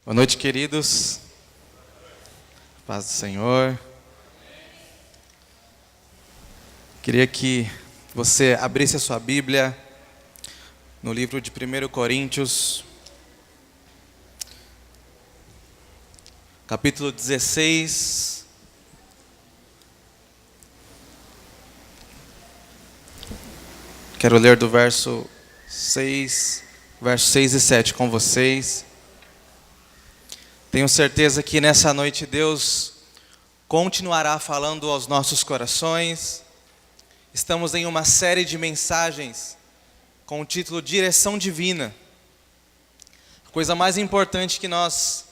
Boa noite, queridos. Paz do Senhor. Queria que você abrisse a sua Bíblia no livro de 1 Coríntios, capítulo 16. Quero ler do verso 6 e 7 com vocês. Tenho certeza que nessa noite Deus continuará falando aos nossos corações. Estamos em uma série de mensagens com o título Direção Divina. A coisa mais importante que nós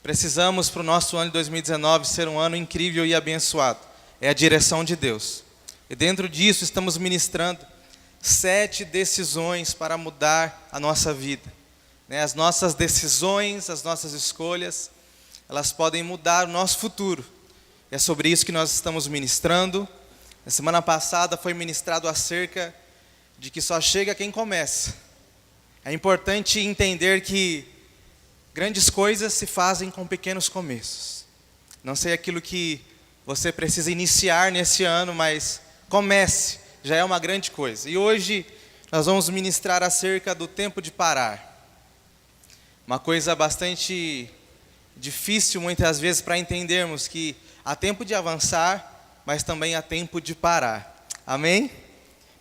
precisamos para o nosso ano de 2019 ser um ano incrível e abençoado é a direção de Deus. E dentro disso estamos ministrando 7 decisões para mudar a nossa vida. As nossas decisões, as nossas escolhas, elas podem mudar o nosso futuro. É sobre isso que nós estamos ministrando. Na semana passada foi ministrado acerca de que só chega quem começa. É importante entender que grandes coisas se fazem com pequenos começos. Não sei aquilo que você precisa iniciar nesse ano, mas comece, já é uma grande coisa. E hoje nós vamos ministrar acerca do tempo de parar. Uma coisa bastante difícil muitas vezes para entendermos que há tempo de avançar, mas também há tempo de parar. Amém?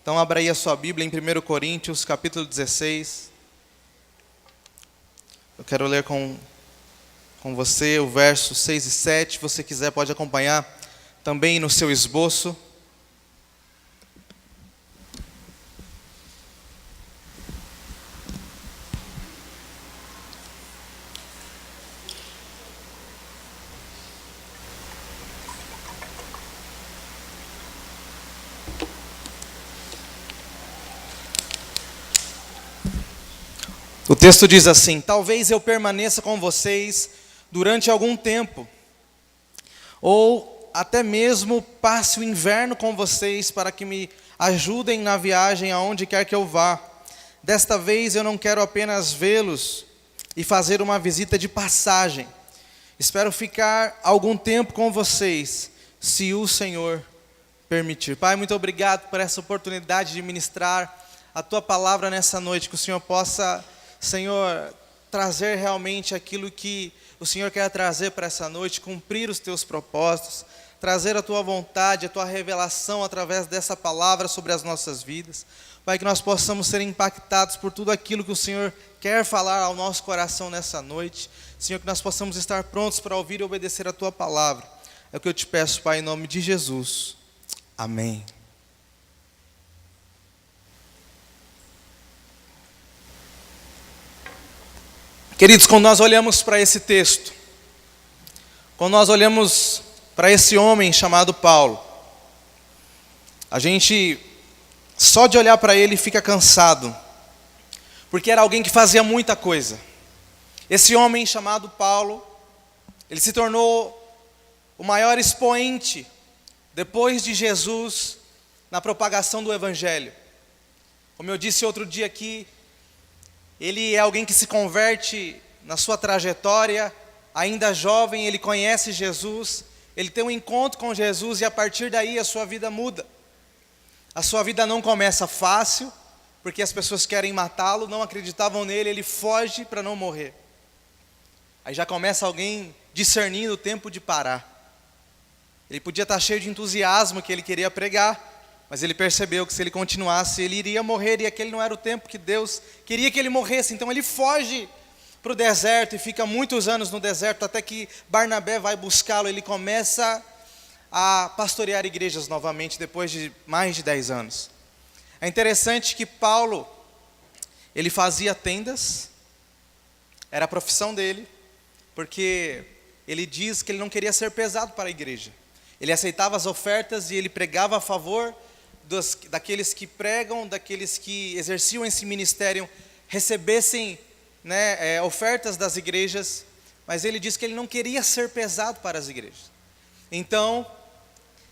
Então abra aí a sua Bíblia em 1 Coríntios, capítulo 16. Eu quero ler com você o verso 6 e 7. Se você quiser pode acompanhar também no seu esboço. O texto diz assim: talvez eu permaneça com vocês durante algum tempo, ou até mesmo passe o inverno com vocês para que me ajudem na viagem aonde quer que eu vá. Desta vez eu não quero apenas vê-los e fazer uma visita de passagem. Espero ficar algum tempo com vocês, se o Senhor permitir. Pai, muito obrigado por essa oportunidade de ministrar a Tua palavra nessa noite, que o Senhor possa, Senhor, trazer realmente aquilo que o Senhor quer trazer para essa noite, cumprir os Teus propósitos, trazer a Tua vontade, a Tua revelação através dessa palavra sobre as nossas vidas. Pai, que nós possamos ser impactados por tudo aquilo que o Senhor quer falar ao nosso coração nessa noite. Senhor, que nós possamos estar prontos para ouvir e obedecer a Tua palavra. É o que eu te peço, Pai, em nome de Jesus. Amém. Queridos, quando nós olhamos para esse texto, quando nós olhamos para esse homem chamado Paulo, a gente, só de olhar para ele, fica cansado, porque era alguém que fazia muita coisa. Esse homem chamado Paulo, ele se tornou o maior expoente, depois de Jesus, na propagação do Evangelho. Como eu disse outro dia aqui, ele é alguém que se converte na sua trajetória, ainda jovem, ele conhece Jesus, ele tem um encontro com Jesus e a partir daí a sua vida muda. A sua vida não começa fácil, porque as pessoas querem matá-lo, não acreditavam nele, ele foge para não morrer. Aí já começa alguém discernindo o tempo de parar. Ele podia estar cheio de entusiasmo que ele queria pregar, mas ele percebeu que se ele continuasse, ele iria morrer, e aquele não era o tempo que Deus queria que ele morresse. Então ele foge para o deserto e fica muitos anos no deserto, até que Barnabé vai buscá-lo. Ele começa a pastorear igrejas novamente, depois de mais de 10 anos. É interessante que Paulo, ele fazia tendas, era a profissão dele, porque ele diz que ele não queria ser pesado para a igreja. Ele aceitava as ofertas e ele pregava a favor daqueles que pregam, daqueles que exerciam esse ministério, recebessem ofertas das igrejas, mas ele disse que ele não queria ser pesado para as igrejas. Então,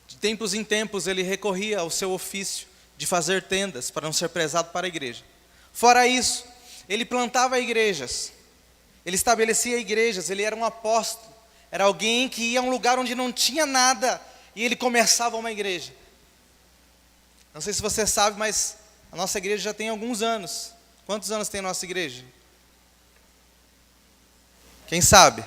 de tempos em tempos, ele recorria ao seu ofício de fazer tendas, para não ser pesado para a igreja. Fora isso, ele plantava igrejas, Ele estabelecia igrejas, ele era um apóstolo. Era alguém que ia a um lugar onde não tinha nada e ele começava uma igreja. Não sei se você sabe, mas a nossa igreja já tem alguns anos. Quantos anos tem a nossa igreja? Quem sabe?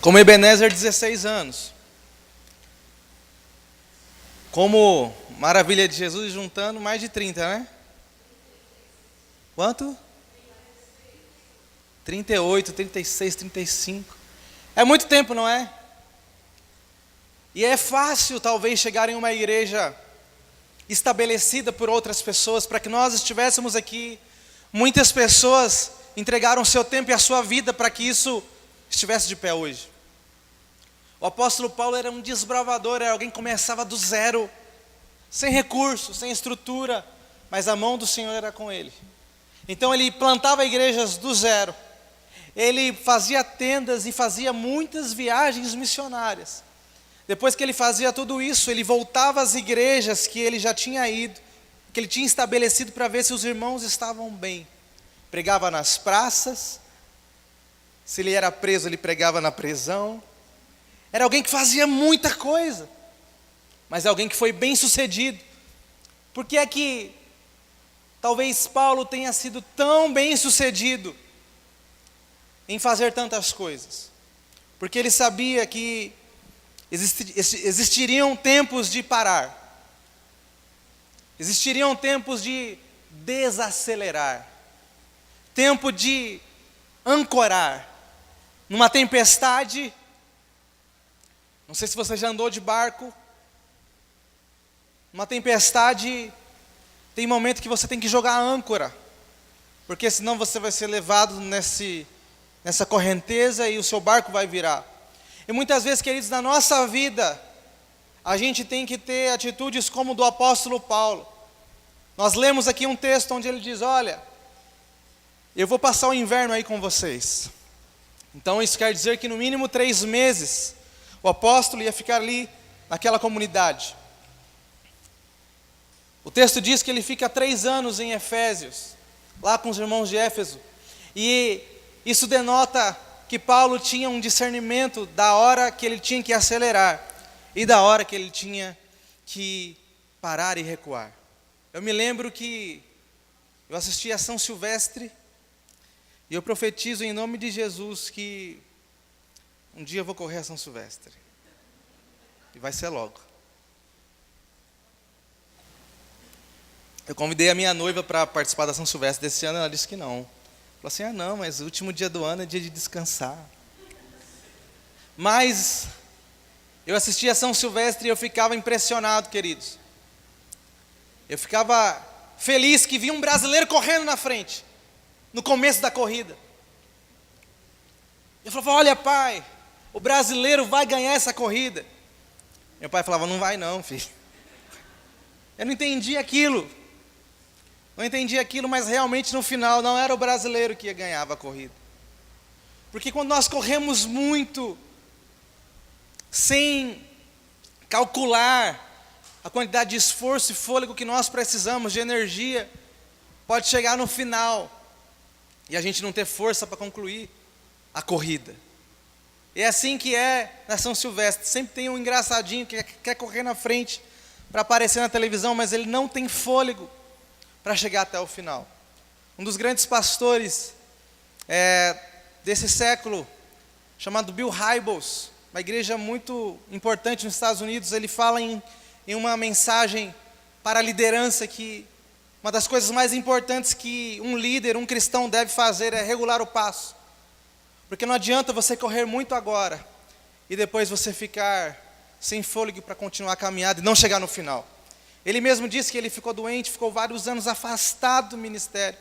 Como Ebenezer, 16 anos. Como Maravilha de Jesus, juntando mais de 30, né? Quanto? 38, 36, 35. É muito tempo, não é? E é fácil, talvez, chegar em uma igreja estabelecida por outras pessoas, para que nós estivéssemos aqui. Muitas pessoas entregaram o seu tempo e a sua vida para que isso estivesse de pé hoje. O apóstolo Paulo era um desbravador, era alguém que começava do zero, sem recursos, sem estrutura, mas a mão do Senhor era com ele. Então ele plantava igrejas do zero, ele fazia tendas e fazia muitas viagens missionárias. Depois que ele fazia tudo isso, ele voltava às igrejas que ele já tinha ido, que ele tinha estabelecido para ver se os irmãos estavam bem. Pregava nas praças, se ele era preso, ele pregava na prisão. Era alguém que fazia muita coisa, mas é alguém que foi bem sucedido. Por que é que talvez Paulo tenha sido tão bem sucedido em fazer tantas coisas? Porque ele sabia que existiriam tempos de parar, existiriam tempos de desacelerar, tempo de ancorar. Numa tempestade, não sei se você já andou de barco, numa tempestade, tem momento que você tem que jogar a âncora, porque senão você vai ser levado nessa correnteza e o seu barco vai virar. E muitas vezes, queridos, na nossa vida, a gente tem que ter atitudes como do apóstolo Paulo. Nós lemos aqui um texto onde ele diz: olha, eu vou passar o inverno aí com vocês. Então isso quer dizer que no mínimo 3 meses, o apóstolo ia ficar ali naquela comunidade. O texto diz que ele fica 3 anos em Efésios, lá com os irmãos de Éfeso. E isso denota que Paulo tinha um discernimento da hora que ele tinha que acelerar e da hora que ele tinha que parar e recuar. Eu me lembro que eu assisti a São Silvestre e eu profetizo em nome de Jesus que um dia eu vou correr a São Silvestre. E vai ser logo. Eu convidei a minha noiva para participar da São Silvestre desse ano, ela disse que não. Falou assim: ah não, mas o último dia do ano é dia de descansar. Mas eu assistia a São Silvestre e eu ficava impressionado, queridos. Eu ficava feliz que via um brasileiro correndo na frente, no começo da corrida. Eu falava: olha pai, o brasileiro vai ganhar essa corrida. Meu pai falava: não vai não, filho. Eu não entendi aquilo. Não entendi aquilo, mas realmente no final não era o brasileiro que ganhava a corrida. Porque quando nós corremos muito, sem calcular a quantidade de esforço e fôlego que nós precisamos, de energia, pode chegar no final e a gente não ter força para concluir a corrida. E é assim que é na São Silvestre. Sempre tem um engraçadinho que quer correr na frente para aparecer na televisão, mas ele não tem fôlego para chegar até o final. Um dos grandes pastores desse século, chamado Bill Hybels, uma igreja muito importante nos Estados Unidos, ele fala em uma mensagem para a liderança que uma das coisas mais importantes que um líder, um cristão deve fazer é regular o passo. Porque não adianta você correr muito agora e depois você ficar sem fôlego para continuar a caminhada e não chegar no final. Ele mesmo disse que ele ficou doente, ficou vários anos afastado do ministério,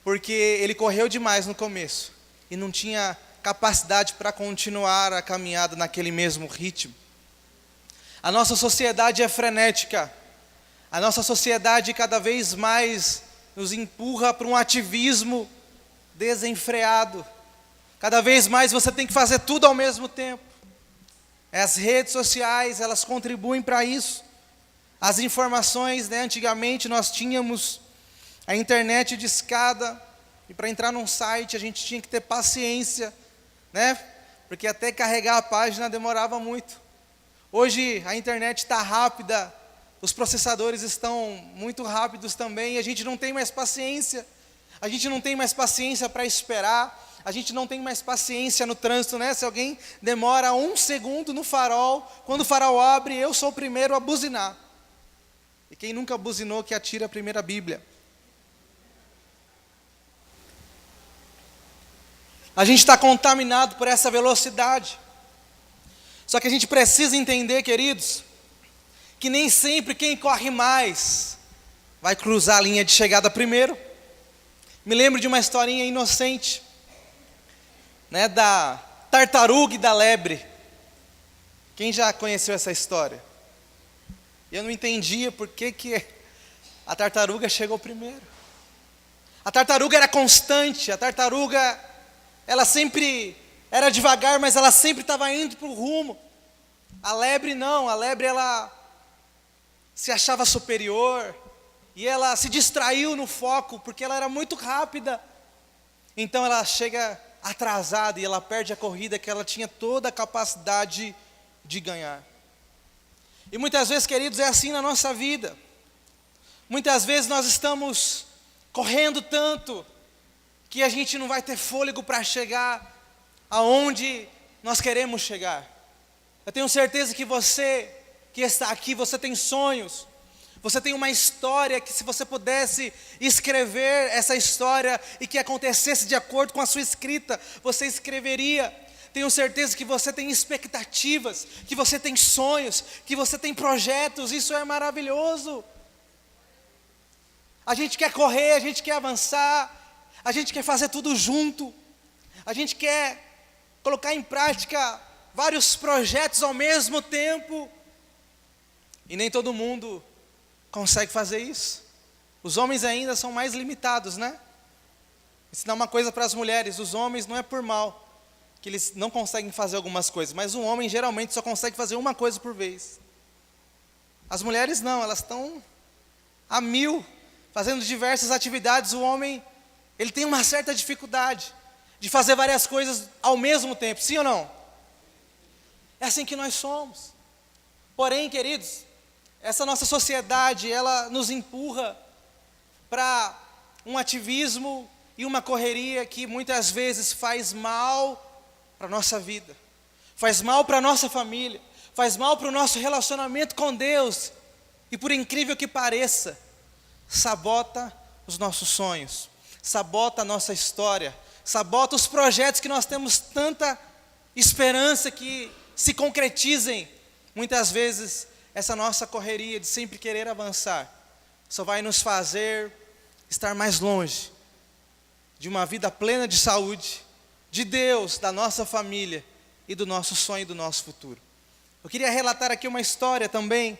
porque ele correu demais no começo e não tinha capacidade para continuar a caminhada naquele mesmo ritmo. A nossa sociedade é frenética, a nossa sociedade cada vez mais nos empurra para um ativismo desenfreado. Cada vez mais você tem que fazer tudo ao mesmo tempo. As redes sociais, elas contribuem para isso. As informações, né, antigamente nós tínhamos a internet de escada, e para entrar num site a gente tinha que ter paciência, né? Porque até carregar a página demorava muito. Hoje a internet está rápida, os processadores estão muito rápidos também, e a gente não tem mais paciência. A gente não tem mais paciência para esperar, a gente não tem mais paciência no trânsito, né? Se alguém demora 1 segundo no farol, quando o farol abre, eu sou o primeiro a buzinar. E quem nunca buzinou, que atira a primeira Bíblia. A gente está contaminado por essa velocidade. Só que a gente precisa entender, queridos, que nem sempre quem corre mais vai cruzar a linha de chegada primeiro. Me lembro de uma historinha inocente, né, da tartaruga e da lebre. Quem já conheceu essa história? Eu não entendia por que a tartaruga chegou primeiro. A tartaruga era constante, a tartaruga, ela sempre era devagar, mas ela sempre estava indo para o rumo. A lebre não, a lebre ela se achava superior, e ela se distraiu no foco, porque ela era muito rápida. Então ela chega atrasada e ela perde a corrida que ela tinha toda a capacidade de ganhar. E muitas vezes, queridos, é assim na nossa vida. Muitas vezes nós estamos correndo tanto que a gente não vai ter fôlego para chegar aonde nós queremos chegar. Eu tenho certeza que você que está aqui, você tem sonhos, você tem uma história que, se você pudesse escrever essa história e que acontecesse de acordo com a sua escrita, você escreveria. Tenho certeza que você tem expectativas, que você tem sonhos, que você tem projetos. Isso é maravilhoso. A gente quer correr, a gente quer avançar, a gente quer fazer tudo junto, a gente quer colocar em prática vários projetos ao mesmo tempo, e nem todo mundo consegue fazer isso. Os homens ainda são mais limitados, né? Ensinar uma coisa para as mulheres: os homens não é por mal que eles não conseguem fazer algumas coisas, mas um homem geralmente só consegue fazer uma coisa por vez. As mulheres não, elas estão a mil, fazendo diversas atividades. O homem, ele tem uma certa dificuldade de fazer várias coisas ao mesmo tempo, sim ou não? É assim que nós somos. Porém, queridos, essa nossa sociedade, ela nos empurra para um ativismo e uma correria que muitas vezes faz mal para a nossa vida, faz mal para a nossa família, faz mal para o nosso relacionamento com Deus, e por incrível que pareça, sabota os nossos sonhos, sabota a nossa história, sabota os projetos que nós temos tanta esperança que se concretizem. Muitas vezes essa nossa correria de sempre querer avançar só vai nos fazer estar mais longe de uma vida plena de saúde, de Deus, da nossa família e do nosso sonho e do nosso futuro. Eu queria relatar aqui uma história também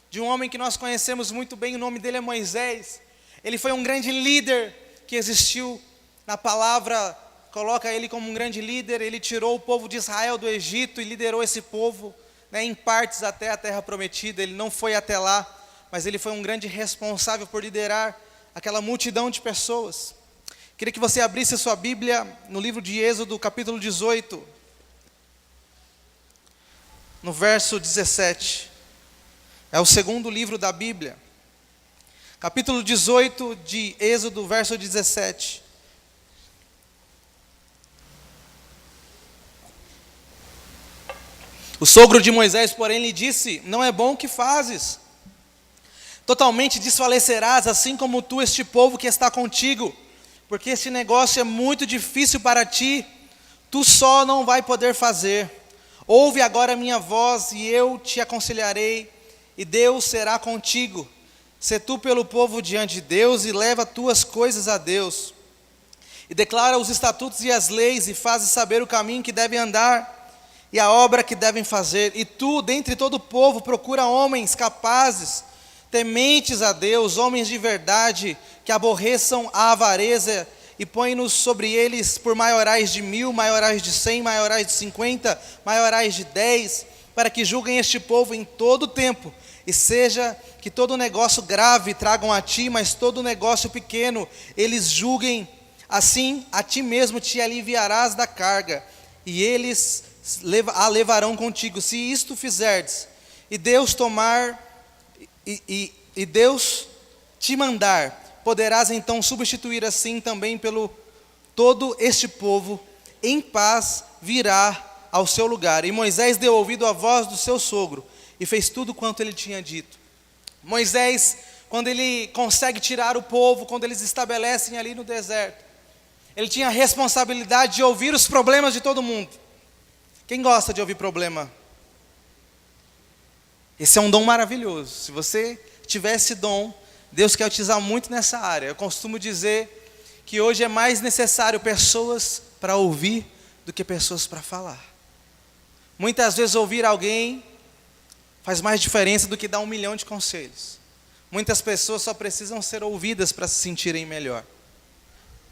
de um homem que nós conhecemos muito bem. O nome dele é Moisés. Ele foi um grande líder que existiu na palavra, coloca ele como um grande líder. Ele tirou o povo de Israel do Egito e liderou esse povo, né, em partes até a terra prometida. Ele não foi até lá, mas ele foi um grande responsável por liderar aquela multidão de pessoas. Queria que você abrisse a sua Bíblia no livro de Êxodo, capítulo 18, no verso 17. É o segundo livro da Bíblia. Capítulo 18 de Êxodo, verso 17. O sogro de Moisés, porém, lhe disse: não é bom o que fazes. Totalmente desfalecerás, assim como tu, este povo que está contigo, porque esse negócio é muito difícil para ti, tu só não vai poder fazer. Ouve agora a minha voz, e eu te aconselharei, e Deus será contigo. Sê tu pelo povo diante de Deus, e leva tuas coisas a Deus. E declara os estatutos e as leis, e faz saber o caminho que devem andar, e a obra que devem fazer. E tu, dentre todo o povo, procura homens capazes, tementes a Deus, homens de verdade, que aborreçam a avareza, e põe-nos sobre eles por maiorais de 1000, maiorais de 100, maiorais de 50, maiorais de 10, para que julguem este povo em todo o tempo, e seja que todo negócio grave tragam a ti, mas todo negócio pequeno eles julguem, assim a ti mesmo te aliviarás da carga, e eles a levarão contigo. Se isto fizerdes, e Deus Deus te mandar, poderás então substituir assim também pelo todo este povo, em paz virá ao seu lugar. E Moisés deu ouvido à voz do seu sogro, e fez tudo quanto ele tinha dito. Moisés, quando ele consegue tirar o povo, quando eles estabelecem ali no deserto, ele tinha a responsabilidade de ouvir os problemas de todo mundo. Quem gosta de ouvir problema? Esse é um dom maravilhoso. Se você tiver esse dom, Deus quer utilizar muito nessa área. Eu costumo dizer que hoje é mais necessário pessoas para ouvir do que pessoas para falar. Muitas vezes ouvir alguém faz mais diferença do que dar 1 milhão de conselhos. Muitas pessoas só precisam ser ouvidas para se sentirem melhor.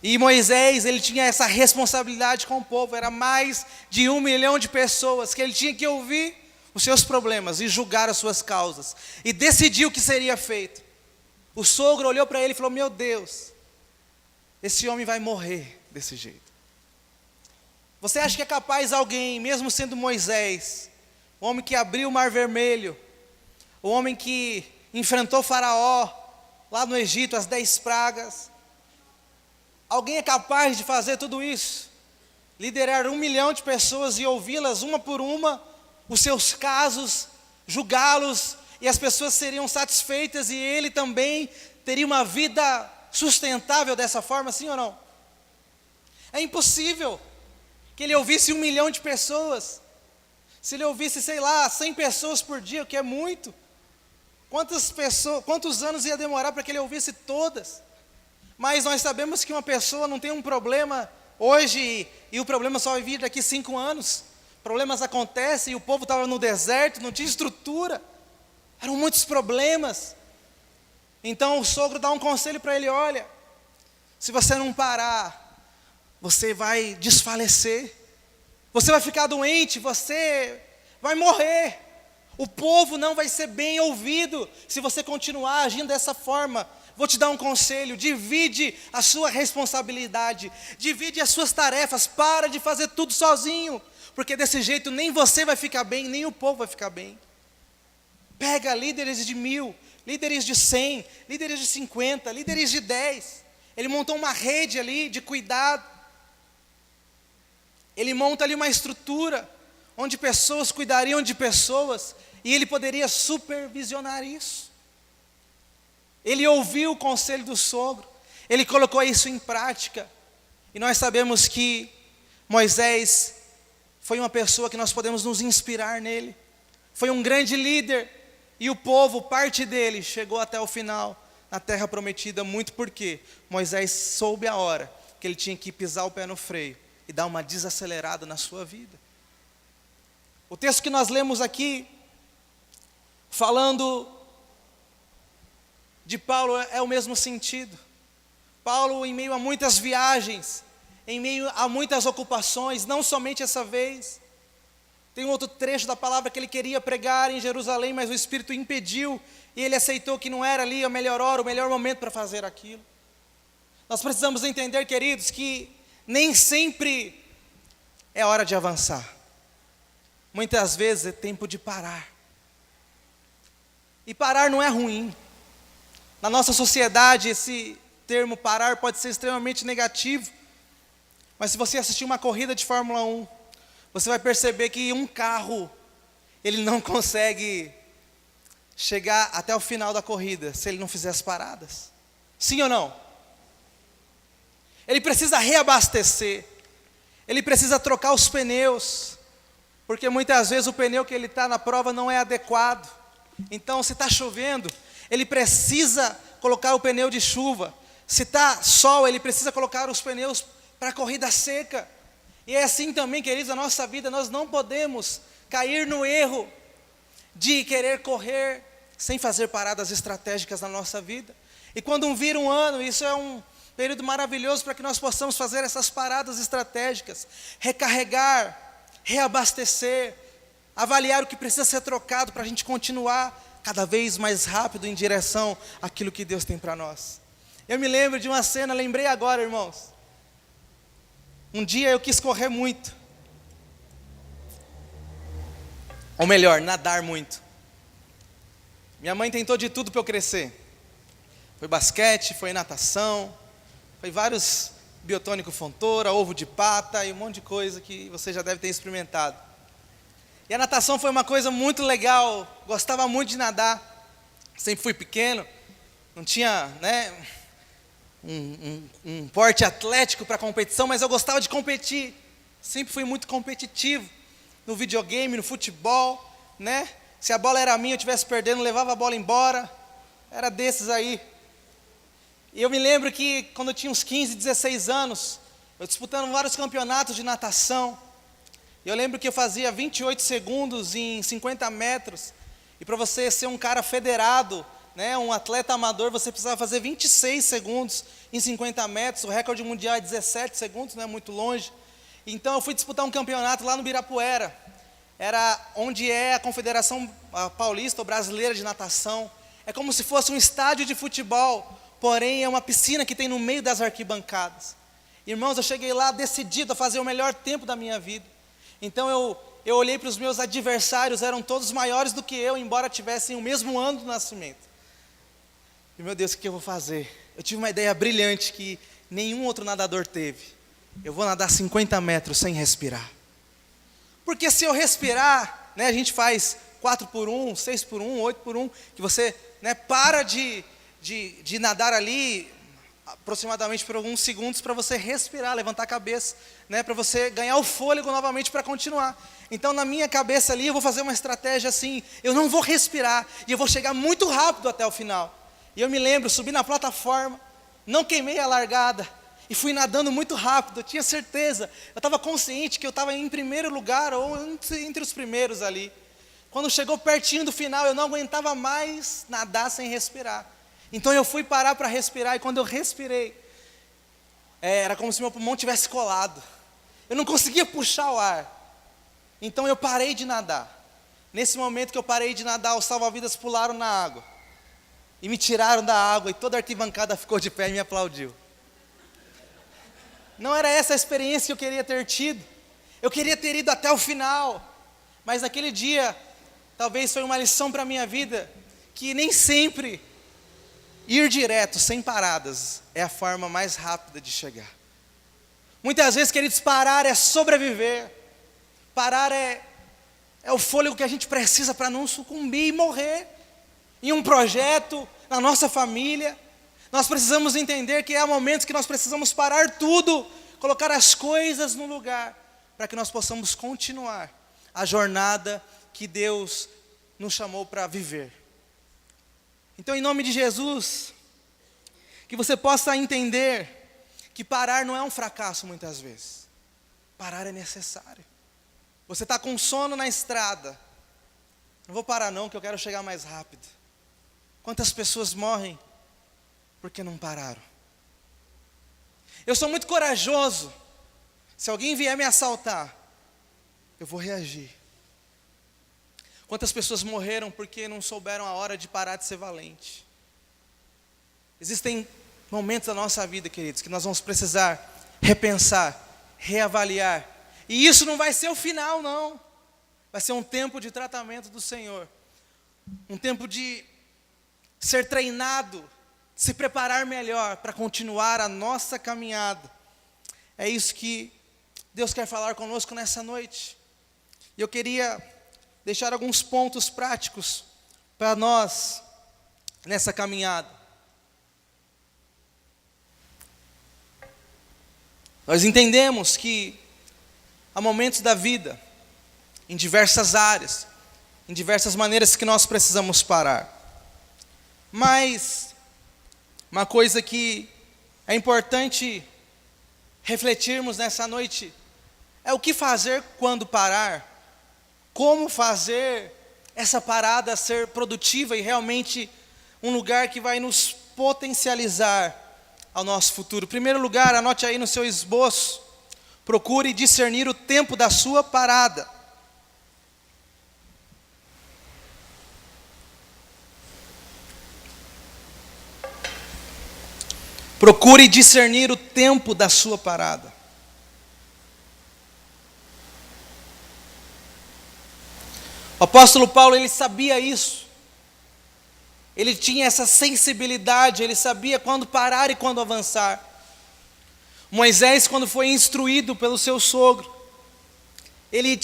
E Moisés, ele tinha essa responsabilidade com o povo. Era mais de 1 milhão de pessoas que ele tinha que ouvir os seus problemas e julgar as suas causas. E decidir o que seria feito. O sogro olhou para ele e falou: meu Deus, esse homem vai morrer desse jeito. Você acha que é capaz alguém, mesmo sendo Moisés, o homem que abriu o Mar Vermelho, o homem que enfrentou Faraó lá no Egito, as 10 pragas, alguém é capaz de fazer tudo isso? Liderar 1 milhão de pessoas e ouvi-las uma por uma, os seus casos, julgá-los, e as pessoas seriam satisfeitas, e ele também teria uma vida sustentável dessa forma, sim ou não? É impossível que ele ouvisse 1 milhão de pessoas. Se ele ouvisse, 100 pessoas por dia, o que é muito, quantos anos ia demorar para que ele ouvisse todas? Mas nós sabemos que uma pessoa não tem um problema hoje, e o problema só vai vir daqui 5 anos. Problemas acontecem, e o povo estava no deserto, não tinha estrutura, eram muitos problemas. Então o sogro dá um conselho para ele: olha, se você não parar, você vai desfalecer, você vai ficar doente, você vai morrer. O povo não vai ser bem ouvido se você continuar agindo dessa forma. Vou te dar um conselho: divide a sua responsabilidade, divide as suas tarefas, para de fazer tudo sozinho, porque desse jeito nem você vai ficar bem, nem o povo vai ficar bem. Pega líderes de 1000, líderes de 100, líderes de 50, líderes de 10. Ele montou uma rede ali de cuidado. Ele monta ali uma estrutura, onde pessoas cuidariam de pessoas, e ele poderia supervisionar isso. Ele ouviu o conselho do sogro, ele colocou isso em prática, e nós sabemos que Moisés foi uma pessoa que nós podemos nos inspirar nele, foi um grande líder, e o povo, parte dele, chegou até o final, na terra prometida, muito porque Moisés soube a hora, que ele tinha que pisar o pé no freio, e dar uma desacelerada na sua vida. O texto que nós lemos aqui, falando de Paulo, é o mesmo sentido. Paulo, em meio a muitas viagens, em meio a muitas ocupações, não somente essa vez. Tem um outro trecho da palavra que ele queria pregar em Jerusalém, mas o Espírito impediu, e ele aceitou que não era ali a melhor hora, o melhor momento para fazer aquilo. Nós precisamos entender, queridos, que nem sempre é hora de avançar. Muitas vezes é tempo de parar. E parar não é ruim. Na nossa sociedade, esse termo parar pode ser extremamente negativo. Mas se você assistir uma corrida de Fórmula 1, você vai perceber que um carro, ele não consegue chegar até o final da corrida se ele não fizer as paradas. Sim ou não? Ele precisa reabastecer, ele precisa trocar os pneus, porque muitas vezes o pneu que ele está na prova não é adequado. Então, se está chovendo, ele precisa colocar o pneu de chuva. Se está sol, ele precisa colocar os pneus para a corrida seca. E é assim também, queridos, na nossa vida, nós não podemos cair no erro de querer correr sem fazer paradas estratégicas na nossa vida. E quando vir um ano, isso é um período maravilhoso para que nós possamos fazer essas paradas estratégicas, recarregar, reabastecer, avaliar o que precisa ser trocado para a gente continuar cada vez mais rápido em direção àquilo que Deus tem para nós. Eu me lembro de uma cena, lembrei agora, irmãos. Um dia eu quis correr muito. Ou melhor, nadar muito. Minha mãe tentou de tudo para eu crescer. Foi basquete, foi natação, foi vários biotônico Fontoura, ovo de pata e um monte de coisa que você já deve ter experimentado. E a natação foi uma coisa muito legal, gostava muito de nadar. Sempre fui pequeno, não tinha, um porte atlético para competição, mas eu gostava de competir. Sempre fui muito competitivo no videogame, no futebol, Se a bola era minha, eu estivesse perdendo, levava a bola embora. Era desses aí. E eu me lembro que quando eu tinha uns 15, 16 anos, eu disputando vários campeonatos de natação. Eu lembro que eu fazia 28 segundos em 50 metros. E para você ser um cara federado, um atleta amador, você precisava fazer 26 segundos em 50 metros. O recorde mundial é 17 segundos, não é muito longe. Então eu fui disputar um campeonato lá no Ibirapuera. Era onde é a Confederação Paulista ou Brasileira de Natação. É como se fosse um estádio de futebol, porém é uma piscina que tem no meio das arquibancadas. Irmãos, eu cheguei lá decidido a fazer o melhor tempo da minha vida. Então eu olhei para os meus adversários, eram todos maiores do que eu, embora tivessem o mesmo ano do nascimento. E meu Deus, o que eu vou fazer? Eu tive uma ideia brilhante que nenhum outro nadador teve. Eu vou nadar 50 metros sem respirar. Porque se eu respirar, a gente faz 4x1, 6x1, 8x1, que você para de nadar ali aproximadamente por alguns segundos para você respirar, levantar a cabeça, para você ganhar o fôlego novamente para continuar. Então na minha cabeça ali eu vou fazer uma estratégia assim, eu não vou respirar e eu vou chegar muito rápido até o final. E eu me lembro, subi na plataforma, não queimei a largada e fui nadando muito rápido, eu tinha certeza, eu estava consciente que eu estava em primeiro lugar ou entre os primeiros ali. Quando chegou pertinho do final, eu não aguentava mais nadar sem respirar. Então eu fui parar para respirar, e quando eu respirei, era como se meu pulmão tivesse colado. Eu não conseguia puxar o ar. Então eu parei de nadar. Nesse momento que eu parei de nadar, os salva-vidas pularam na água. E me tiraram da água, e toda a arquibancada ficou de pé e me aplaudiu. Não era essa a experiência que eu queria ter tido. Eu queria ter ido até o final. Mas naquele dia, talvez foi uma lição para a minha vida, que nem sempre ir direto, sem paradas, é a forma mais rápida de chegar. Muitas vezes, queridos, parar é sobreviver. Parar é o fôlego que a gente precisa para não sucumbir e morrer. Em um projeto, na nossa família. Nós precisamos entender que há momentos que nós precisamos parar tudo, colocar as coisas no lugar, para que nós possamos continuar a jornada que Deus nos chamou para viver. Então, em nome de Jesus, que você possa entender que parar não é um fracasso muitas vezes. Parar é necessário. Você está com sono na estrada. Não vou parar não, que eu quero chegar mais rápido. Quantas pessoas morrem porque não pararam? Eu sou muito corajoso. Se alguém vier me assaltar, eu vou reagir. Quantas pessoas morreram porque não souberam a hora de parar de ser valente? Existem momentos da nossa vida, queridos, que nós vamos precisar repensar, reavaliar. E isso não vai ser o final, não. Vai ser um tempo de tratamento do Senhor. Um tempo de ser treinado, se preparar melhor para continuar a nossa caminhada. É isso que Deus quer falar conosco nessa noite. E eu queria deixar alguns pontos práticos para nós nessa caminhada. Nós entendemos que há momentos da vida, em diversas áreas, em diversas maneiras que nós precisamos parar. Mas uma coisa que é importante refletirmos nessa noite é o que fazer quando parar. Como fazer essa parada ser produtiva e realmente um lugar que vai nos potencializar ao nosso futuro. Em primeiro lugar, anote aí no seu esboço, procure discernir o tempo da sua parada. Procure discernir o tempo da sua parada. O apóstolo Paulo, ele sabia isso. Ele tinha essa sensibilidade, ele sabia quando parar e quando avançar. Moisés, quando foi instruído pelo seu sogro, ele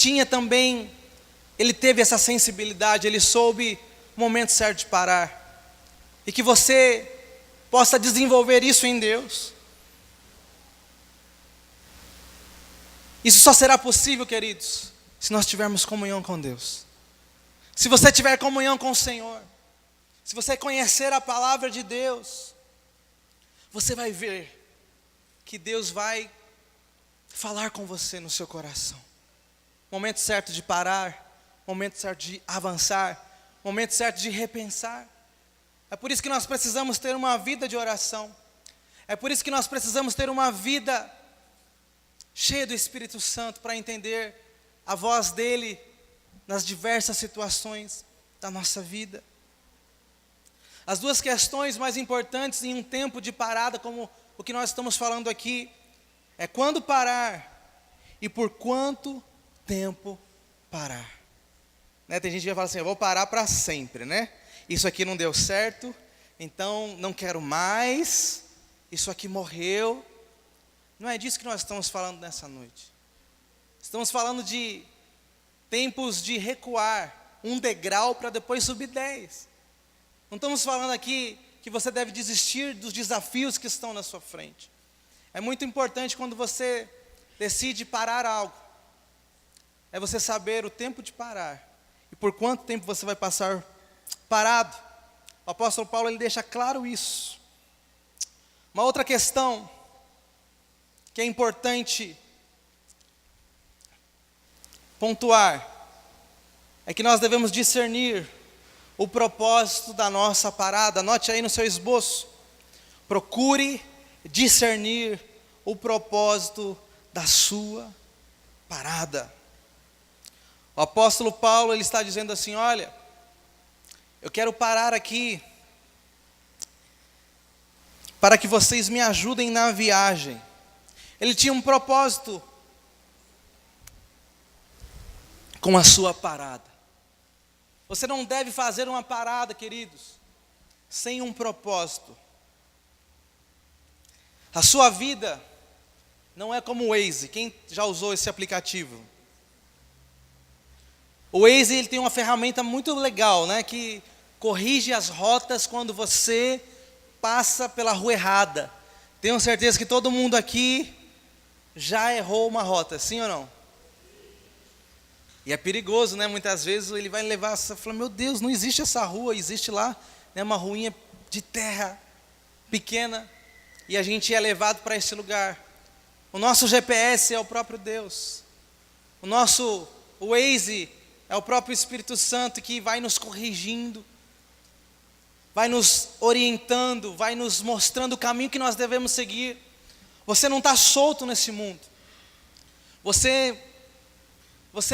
teve essa sensibilidade, ele soube o momento certo de parar. E que você possa desenvolver isso em Deus. Isso só será possível, queridos, se nós tivermos comunhão com Deus. Se você tiver comunhão com o Senhor, se você conhecer a palavra de Deus, você vai ver que Deus vai falar com você no seu coração. Momento certo de parar, momento certo de avançar, momento certo de repensar. É por isso que nós precisamos ter uma vida de oração. É por isso que nós precisamos ter uma vida cheia do Espírito Santo para entender a voz dele nas diversas situações da nossa vida. As duas questões mais importantes em um tempo de parada, como o que nós estamos falando aqui, é quando parar e por quanto tempo parar. Né? Tem gente que vai falar assim, eu vou parar para sempre, né? Isso aqui não deu certo, então não quero mais, isso aqui morreu. Não é disso que nós estamos falando nessa noite. Estamos falando de tempos de recuar um degrau para depois subir 10. Não estamos falando aqui que você deve desistir dos desafios que estão na sua frente. É muito importante quando você decide parar algo, é você saber o tempo de parar e por quanto tempo você vai passar parado. O apóstolo Paulo, ele deixa claro isso. Uma outra questão que é importante pontuar é que nós devemos discernir o propósito da nossa parada. Anote aí no seu esboço. Procure discernir o propósito da sua parada. O apóstolo Paulo, ele está dizendo assim, olha, eu quero parar aqui para que vocês me ajudem na viagem. Ele tinha um propósito com a sua parada. Você não deve fazer uma parada, queridos, sem um propósito. A sua vida não é como o Waze. Quem já usou esse aplicativo? O Waze, ele tem uma ferramenta muito legal, né, que corrige as rotas quando você passa pela rua errada. Tenho certeza que todo mundo aqui já errou uma rota, sim ou não? E é perigoso, né? Muitas vezes ele vai levar, você fala, meu Deus, não existe essa rua, existe lá, né, uma ruinha de terra pequena, e a gente é levado para esse lugar. O nosso GPS é o próprio Deus. O nosso Waze é o próprio Espírito Santo que vai nos corrigindo, vai nos orientando, vai nos mostrando o caminho que nós devemos seguir. Você não está solto nesse mundo. Você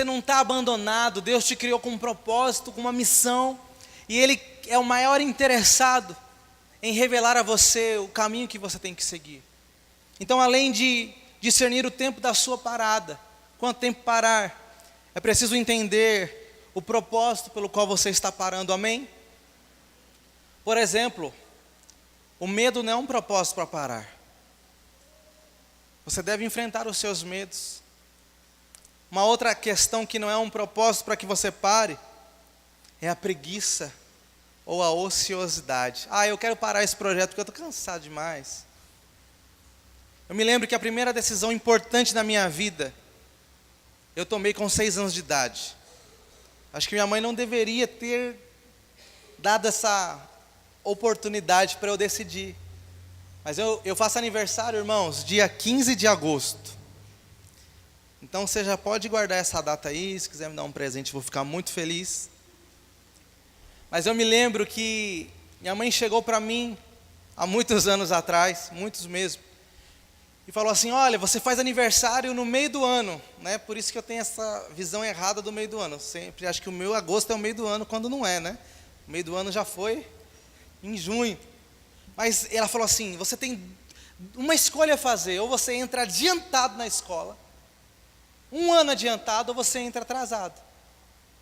não está abandonado. Deus te criou com um propósito, com uma missão. E Ele é o maior interessado em revelar a você o caminho que você tem que seguir. Então, além de discernir o tempo da sua parada, quanto tempo parar, é preciso entender o propósito pelo qual você está parando, amém? Por exemplo, o medo não é um propósito para parar. Você deve enfrentar os seus medos. Uma outra questão que não é um propósito para que você pare, é a preguiça ou a ociosidade. Eu quero parar esse projeto porque eu estou cansado demais. Eu me lembro que a primeira decisão importante na minha vida, eu tomei com 6 anos de idade. Acho que minha mãe não deveria ter dado essa oportunidade para eu decidir. Mas eu faço aniversário, irmãos, dia 15 de agosto. Então você já pode guardar essa data aí, se quiser me dar um presente, vou ficar muito feliz. Mas eu me lembro que minha mãe chegou para mim, há muitos anos atrás, muitos mesmo, e falou assim, olha, você faz aniversário no meio do ano, né? Por isso que eu tenho essa visão errada do meio do ano. Eu sempre acho que o meu agosto é o meio do ano, quando não é, né? O meio do ano já foi em junho. Mas ela falou assim, você tem uma escolha a fazer: ou você entra adiantado na escola, 1 ano adiantado, ou você entra atrasado.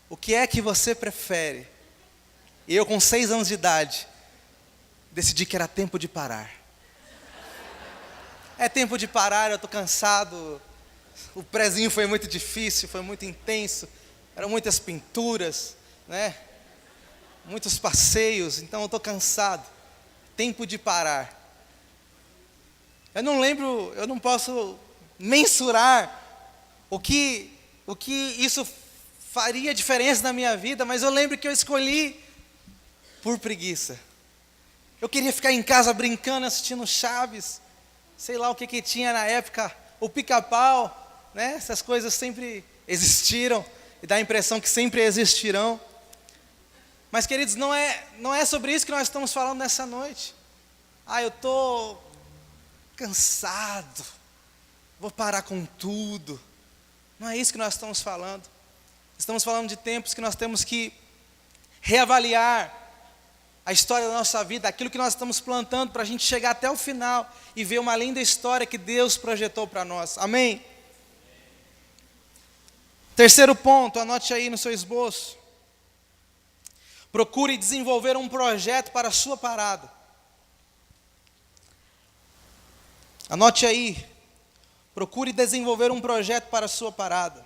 O que é que você prefere? Eu, com 6 anos de idade, decidi que era tempo de parar. É tempo de parar, eu estou cansado. O prezinho foi muito difícil, foi muito intenso. Eram muitas pinturas, né? Muitos passeios, então eu estou cansado. Tempo de parar. Eu não lembro, eu não posso mensurar o que isso faria diferença na minha vida, mas eu lembro que eu escolhi por preguiça. Eu queria ficar em casa brincando, assistindo Chaves, sei lá o que tinha na época, o Pica-Pau, né? Essas coisas sempre existiram e dá a impressão que sempre existirão. Mas, queridos, não é sobre isso que nós estamos falando nessa noite. Eu estou cansado, vou parar com tudo. Não é isso que nós estamos falando. Estamos falando de tempos que nós temos que reavaliar a história da nossa vida, aquilo que nós estamos plantando, para a gente chegar até o final e ver uma linda história que Deus projetou para nós. Amém? Terceiro ponto, anote aí no seu esboço. Procure desenvolver um projeto para a sua parada. Anote aí. Procure desenvolver um projeto para a sua parada.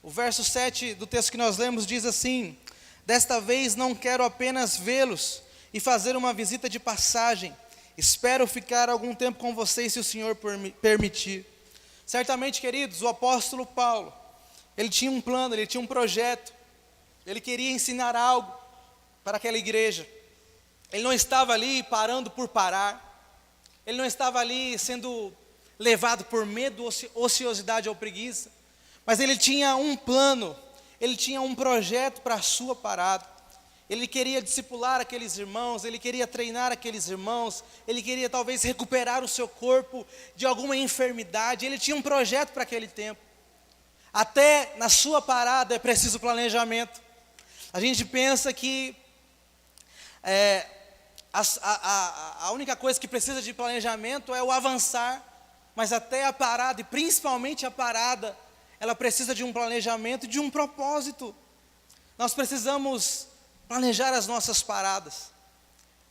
O verso 7 do texto que nós lemos diz assim: desta vez não quero apenas vê-los e fazer uma visita de passagem. Espero ficar algum tempo com vocês, se o Senhor permitir. Certamente, queridos, o apóstolo Paulo, ele tinha um plano, ele tinha um projeto. Ele queria ensinar algo para aquela igreja. Ele não estava ali parando por parar. Ele não estava ali sendo levado por medo, ociosidade ou preguiça. Mas ele tinha um plano, ele tinha um projeto para a sua parada. Ele queria discipular aqueles irmãos, ele queria treinar aqueles irmãos, ele queria talvez recuperar o seu corpo de alguma enfermidade. Ele tinha um projeto para aquele tempo. Até na sua parada é preciso planejamento. A gente pensa que a única coisa que precisa de planejamento é o avançar, mas até a parada, e principalmente a parada, ela precisa de um planejamento e de um propósito. Nós precisamos planejar as nossas paradas.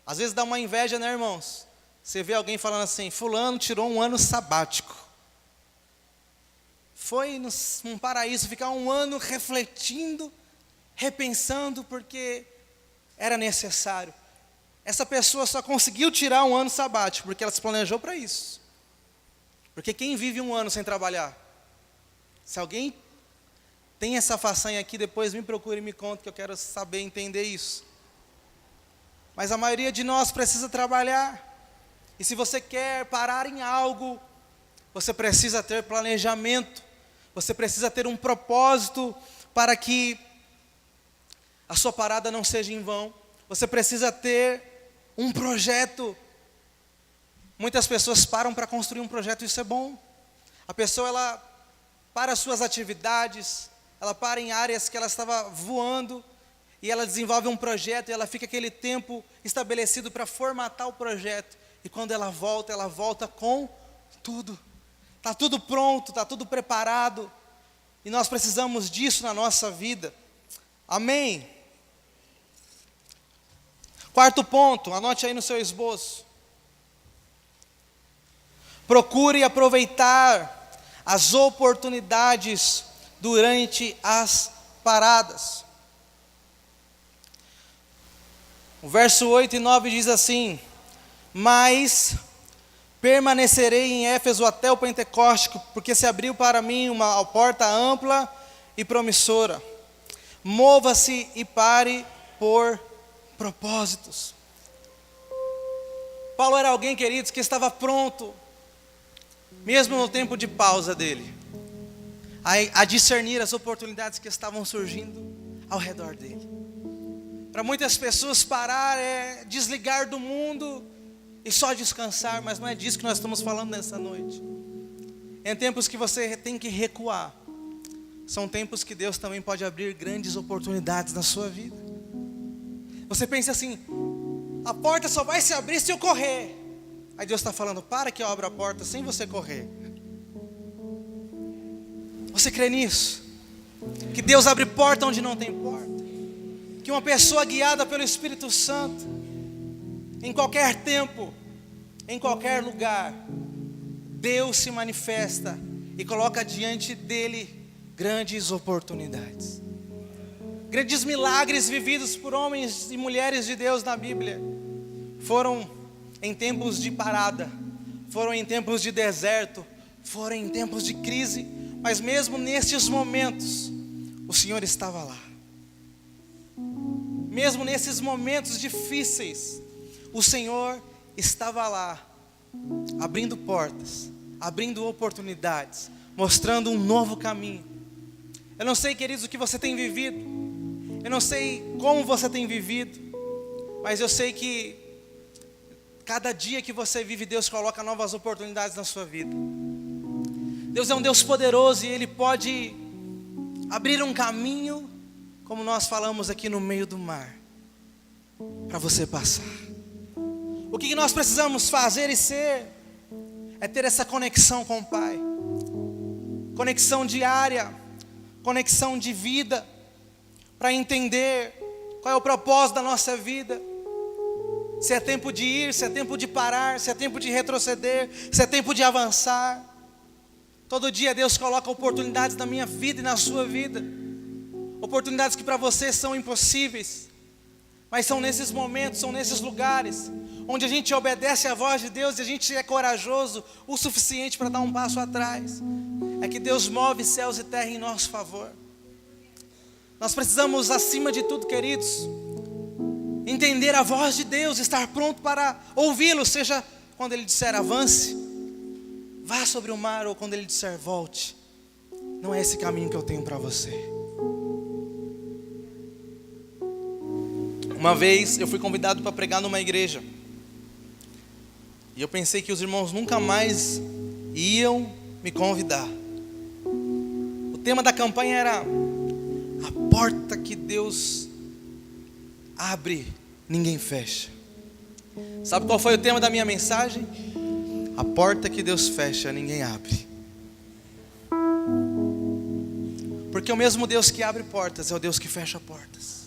Às vezes dá uma inveja, né, irmãos? Você vê alguém falando assim: fulano tirou um ano sabático. Foi num paraíso ficar 1 ano refletindo, repensando, porque era necessário. Essa pessoa só conseguiu tirar 1 ano sabático porque ela se planejou para isso. Porque quem vive 1 ano sem trabalhar? Se alguém tem essa façanha aqui, depois me procure e me conte, que eu quero saber entender isso. Mas a maioria de nós precisa trabalhar. E se você quer parar em algo, você precisa ter planejamento. Você precisa ter um propósito para que a sua parada não seja em vão. Você precisa ter um projeto. Muitas pessoas param para construir um projeto, isso é bom. A pessoa, ela para as suas atividades, ela para em áreas que ela estava voando, e ela desenvolve um projeto, e ela fica aquele tempo estabelecido para formatar o projeto. E quando ela volta com tudo. Está tudo pronto, está tudo preparado. E nós precisamos disso na nossa vida. Amém? Quarto ponto, anote aí no seu esboço. Procure aproveitar as oportunidades durante as paradas. O verso 8 e 9 diz assim: mas permanecerei em Éfeso até o Pentecostes, porque se abriu para mim uma porta ampla e promissora. Mova-se e pare por propósitos. Paulo era alguém, queridos, que estava pronto, mesmo no tempo de pausa dele, a discernir as oportunidades que estavam surgindo ao redor dele. Para muitas pessoas, parar é desligar do mundo e só descansar, mas não é disso que nós estamos falando nessa noite. Em tempos que você tem que recuar, são tempos que Deus também pode abrir grandes oportunidades na sua vida. Você pensa assim: a porta só vai se abrir se eu correr. Aí Deus está falando, para que eu abra a porta sem você correr. Você crê nisso? Que Deus abre porta onde não tem porta. Que uma pessoa guiada pelo Espírito Santo, em qualquer tempo, em qualquer lugar, Deus se manifesta e coloca diante dele grandes oportunidades. Grandes milagres vividos por homens e mulheres de Deus na Bíblia foram em tempos de parada, foram em tempos de deserto, foram em tempos de crise, mas mesmo nesses momentos, o Senhor estava lá. Mesmo nesses momentos difíceis, o Senhor estava lá, abrindo portas, abrindo oportunidades, mostrando um novo caminho. Eu não sei, queridos, o que você tem vivido, eu não sei como você tem vivido, mas eu sei que cada dia que você vive, Deus coloca novas oportunidades na sua vida. Deus é um Deus poderoso e Ele pode abrir um caminho, como nós falamos aqui, no meio do mar, para você passar. O que nós precisamos fazer e ser, é ter essa conexão com o Pai, conexão diária, conexão de vida, para entender qual é o propósito da nossa vida. Se é tempo de ir, se é tempo de parar, se é tempo de retroceder, se é tempo de avançar. Todo dia Deus coloca oportunidades na minha vida e na sua vida, oportunidades que para você são impossíveis, mas são nesses momentos, são nesses lugares, onde a gente obedece à voz de Deus e a gente é corajoso o suficiente para dar um passo atrás, é que Deus move céus e terra em nosso favor. Nós precisamos, acima de tudo, queridos, entender a voz de Deus, estar pronto para ouvi-lo, seja quando Ele disser avance, vá sobre o mar, ou quando Ele disser volte. Não é esse caminho que eu tenho para você. Uma vez eu fui convidado para pregar numa igreja, e eu pensei que os irmãos nunca mais iam me convidar. O tema da campanha era a porta que Deus abre, ninguém fecha. Sabe qual foi o tema da minha mensagem? A porta que Deus fecha, ninguém abre. Porque o mesmo Deus que abre portas é o Deus que fecha portas.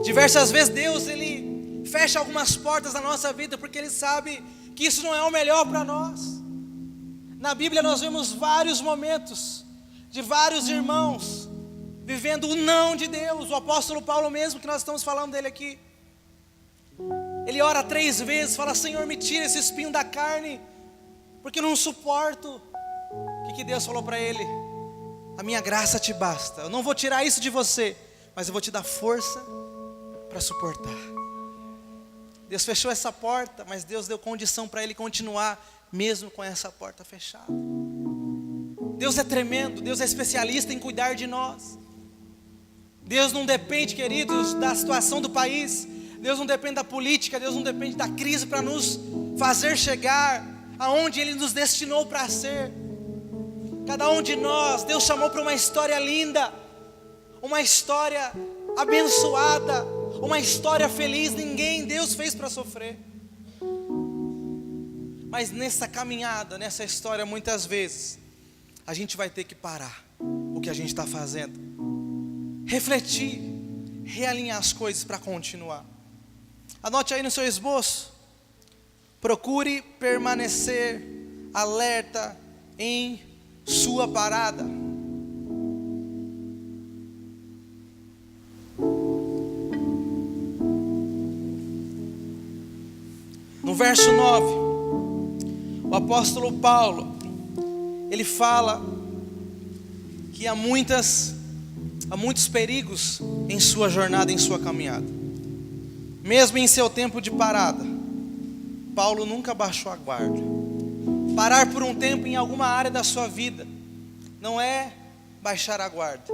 Diversas vezes Deus, Ele fecha algumas portas na nossa vida, porque Ele sabe que isso não é o melhor para nós. Na Bíblia nós vemos vários momentos de vários irmãos vivendo o não de Deus. O apóstolo Paulo mesmo, que nós estamos falando dele aqui, ele ora 3 vezes, fala: Senhor, me tira esse espinho da carne, porque eu não suporto. O que Deus falou para ele? A minha graça te basta. Eu não vou tirar isso de você, mas eu vou te dar força para suportar. Deus fechou essa porta, mas Deus deu condição para ele continuar, mesmo com essa porta fechada. Deus é tremendo, Deus é especialista em cuidar de nós. Deus não depende, queridos, da situação do país. Deus não depende da política, Deus não depende da crise para nos fazer chegar aonde Ele nos destinou para ser. Cada um de nós, Deus chamou para uma história linda, uma história abençoada, uma história feliz. Ninguém Deus fez para sofrer. Mas nessa caminhada, nessa história, muitas vezes a gente vai ter que parar o que a gente está fazendo, refletir, realinhar as coisas para continuar. Anote aí no seu esboço: procure permanecer alerta em sua parada. No verso 9, o apóstolo Paulo, ele fala que há muitos perigos em sua jornada, em sua caminhada. Mesmo em seu tempo de parada, Paulo nunca baixou a guarda. Parar por um tempo em alguma área da sua vida não é baixar a guarda,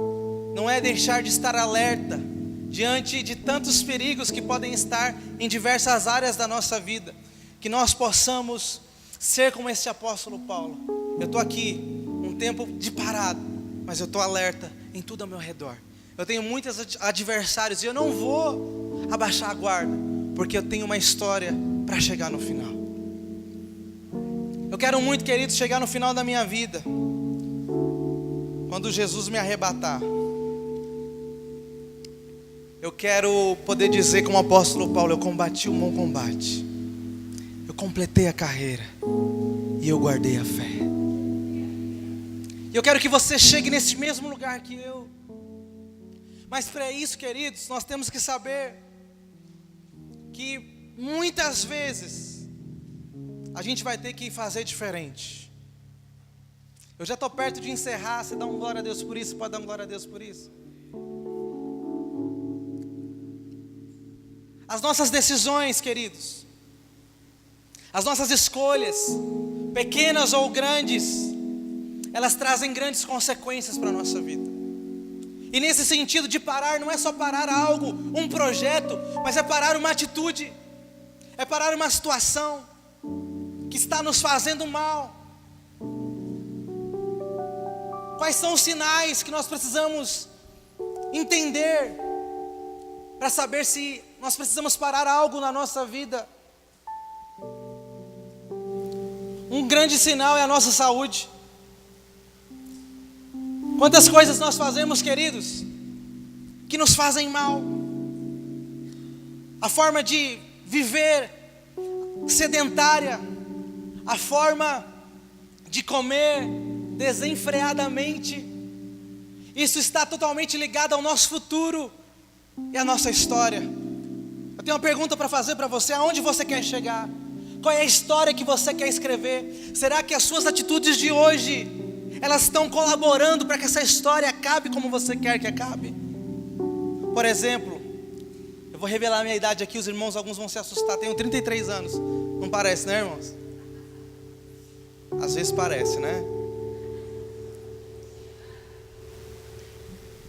não é deixar de estar alerta diante de tantos perigos que podem estar em diversas áreas da nossa vida. Que nós possamos ser como esse apóstolo Paulo. Eu estou aqui, um tempo de parada, mas eu estou alerta em tudo ao meu redor. Eu tenho muitos adversários e eu não vou abaixar a guarda, porque eu tenho uma história para chegar no final. Eu quero muito, queridos, chegar no final da minha vida, quando Jesus me arrebatar. Eu quero poder dizer como o apóstolo Paulo: eu combati o bom combate, eu completei a carreira e eu guardei a fé. E eu quero que você chegue nesse mesmo lugar que eu. Mas para isso, queridos, nós temos que saber que muitas vezes a gente vai ter que fazer diferente. Eu já estou perto de encerrar. Você dá um glória a Deus por isso? Pode dar um glória a Deus por isso? As nossas decisões, queridos, as nossas escolhas, pequenas ou grandes, elas trazem grandes consequências para a nossa vida. E nesse sentido de parar, não é só parar algo, um projeto, mas é parar uma atitude, é parar uma situação que está nos fazendo mal. Quais são os sinais que nós precisamos entender para saber se nós precisamos parar algo na nossa vida? Um grande sinal é a nossa saúde. Quantas coisas nós fazemos, queridos, que nos fazem mal? A forma de viver sedentária, a forma de comer desenfreadamente, isso está totalmente ligado ao nosso futuro e à nossa história. Eu tenho uma pergunta para fazer para você: aonde você quer chegar? Qual é a história que você quer escrever? Será que as suas atitudes de hoje, elas estão colaborando para que essa história acabe como você quer que acabe? Por exemplo, eu vou revelar a minha idade aqui, os irmãos, alguns vão se assustar. Tenho 33 anos, não parece, né, irmãos? Às vezes parece, né?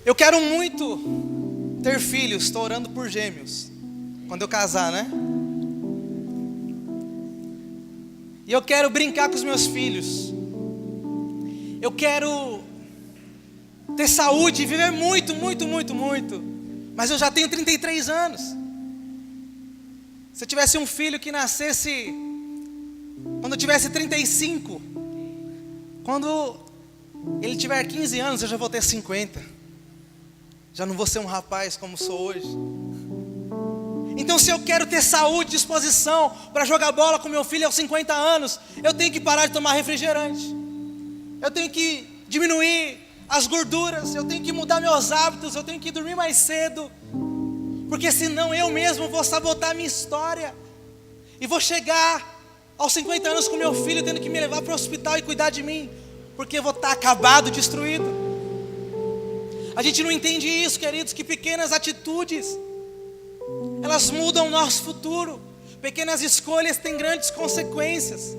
Eu quero muito ter filhos, estou orando por gêmeos, quando eu casar, né? E eu quero brincar com os meus filhos. Eu quero ter saúde e viver muito, muito, muito, muito. Mas eu já tenho 33 anos. Se eu tivesse um filho que nascesse quando eu tivesse 35, quando ele tiver 15 anos, eu já vou ter 50. Já não vou ser um rapaz como sou hoje. Então, se eu quero ter saúde, disposição para jogar bola com meu filho aos 50 anos, eu tenho que parar de tomar refrigerante. Eu tenho que diminuir as gorduras, eu tenho que mudar meus hábitos, eu tenho que dormir mais cedo, porque senão eu mesmo vou sabotar a minha história, e vou chegar aos 50 anos com meu filho tendo que me levar para o hospital e cuidar de mim, porque eu vou estar acabado, destruído. A gente não entende isso, queridos, que pequenas atitudes, elas mudam o nosso futuro. Pequenas escolhas têm grandes consequências.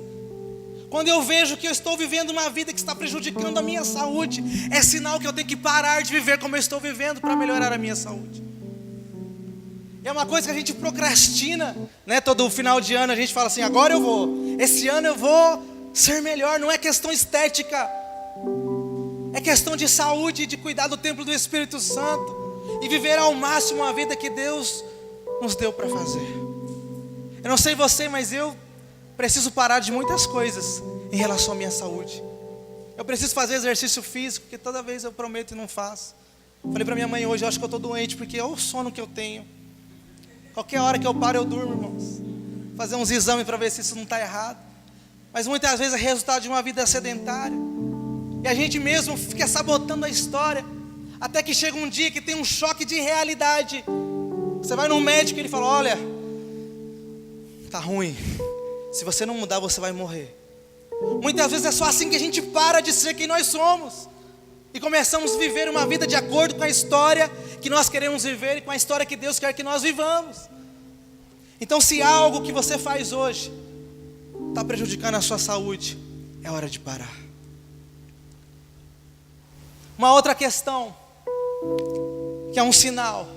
Quando eu vejo que eu estou vivendo uma vida que está prejudicando a minha saúde, é sinal que eu tenho que parar de viver como eu estou vivendo para melhorar a minha saúde. É uma coisa que a gente procrastina, né? Todo final de ano a gente fala assim: agora eu vou, esse ano eu vou ser melhor. Não é questão estética, é questão de saúde, de cuidar do templo do Espírito Santo e viver ao máximo a vida que Deus nos deu para fazer. Eu não sei você, mas eu preciso parar de muitas coisas em relação à minha saúde. Eu preciso fazer exercício físico, porque toda vez eu prometo e não faço. Falei para minha mãe hoje: eu acho que eu estou doente, porque é o sono que eu tenho. Qualquer hora que eu paro eu durmo, irmãos. Fazer uns exames para ver se isso não está errado. Mas muitas vezes é resultado de uma vida sedentária, e a gente mesmo fica sabotando a história, até que chega um dia que tem um choque de realidade. Você vai num médico e ele fala: olha, tá ruim, se você não mudar você vai morrer. Muitas vezes é só assim que a gente para de ser quem nós somos e começamos a viver uma vida de acordo com a história que nós queremos viver e com a história que Deus quer que nós vivamos. Então, se algo que você faz hoje está prejudicando a sua saúde, é hora de parar. Uma outra questão, que é um sinal,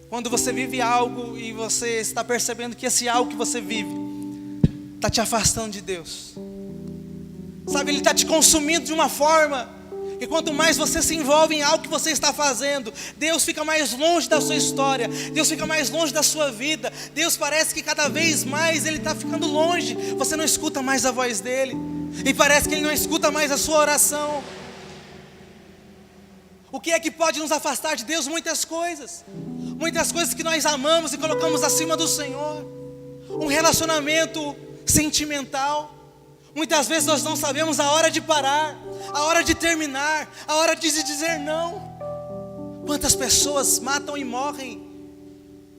quando você vive algo e você está percebendo que esse algo que você vive está te afastando de Deus, sabe, ele está te consumindo de uma forma E quanto mais você se envolve em algo que você está fazendo, Deus fica mais longe da sua história, Deus fica mais longe da sua vida. Deus parece que cada vez mais Ele está ficando longe. Você não escuta mais a voz dEle, e parece que Ele não escuta mais a sua oração. O que é que pode nos afastar de Deus? Muitas coisas que nós amamos e colocamos acima do Senhor. Um relacionamento sentimental. Muitas vezes nós não sabemos a hora de parar, a hora de terminar, a hora de dizer não. Quantas pessoas matam e morrem